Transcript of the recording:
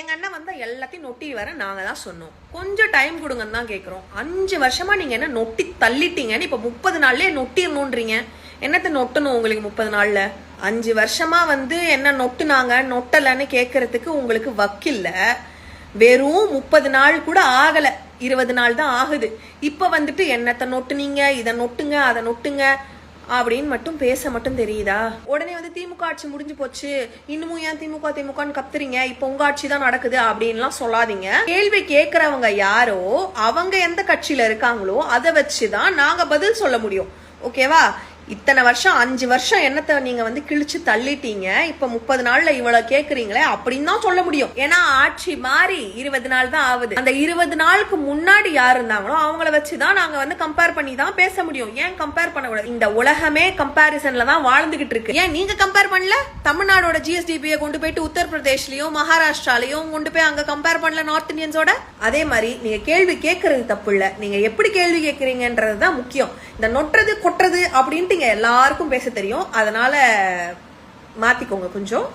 எங்க அண்ணன் வந்தா எல்லாத்தையும் நொட்டி வர நாங்க தான் சொன்னோம். கொஞ்சம் டைம் கொடுங்கன்னு தான் கேக்குறோம். 5 வருஷமா நீங்க என்ன நொட்டி தள்ளிட்டீங்கன்னு இப்ப 30 நாள்லயே நொட்டிடணும்ன்றீங்க. என்னத்த நொட்டணும் உங்களுக்கு 30 நாள்ல? 5 வருஷமா என்ன நொட்டுனாங்க நொட்டலன்னு கேக்குறதுக்கு உங்களுக்கு வக்கில்ல. வெறும் 30 நாள் கூட ஆகல, 20 நாள் தான் ஆகுது. இப்ப என்னத்த நொட்டுனீங்க, இதை நொட்டுங்க அதை நொட்டுங்க அப்படின்னு மட்டும் பேச மட்டும் தெரியுதா? உடனே திமுக ஆட்சி முடிஞ்சு போச்சு, இன்னமும் ஏன் திமுகன்னு கத்துறீங்க, இப்ப உங்க ஆட்சி தான் நடக்குது அப்படின்லாம் சொல்லாதீங்க. கேள்வி கேட்கறவங்க யாரோ அவங்க எந்த கட்சியில இருக்காங்களோ அதை வச்சுதான் நாங்க பதில் சொல்ல முடியும். ஓகேவா? இத்தனை வருஷம் 5 வருஷம் என்னத்தை நீங்க கிழிச்சு தள்ளிட்டீங்க, இப்ப 30 நாள்ல இவ்வளவு கேக்குறீங்களே அப்படின்னு தான் சொல்ல முடியும். ஏன்னா ஆட்சி மாறி 20 நாள் தான் ஆகுது. அந்த 20 நாளுக்கு முன்னாடி யார் இருந்தாங்களோ அவங்கள வச்சுதான் நாங்க கம்பேர் பண்ணி தான் பேச முடியும். ஏன் கம்பேர் பண்ண கூடாது? இந்த உலகமே கம்பேரிசன்ல தான் வாழ்ந்துகிட்டு இருக்கு. ஏன் நீங்க கம்பேர் பண்ணல? தமிழ்நாடோட ஜிஎஸ்டிபியை கொண்டு போயிட்டு உத்தரப்பிரதேஷ்லயும் மகாராஷ்டிராலையும் கொண்டு போய் அங்க கம்பேர் பண்ணல நார்த் இந்தியன்ஸோட. அதே மாதிரி நீங்க கேள்வி கேட்கறது தப்பு இல்ல, நீங்க எப்படி கேள்வி கேட்கறீங்கன்றதுதான் முக்கியம். இந்த நொட்டுறது கொட்டுறது அப்படின்ட்டு எல்லாருக்கும் பேச தெரியும். அதனால மாத்திக்கோங்க கொஞ்சம்.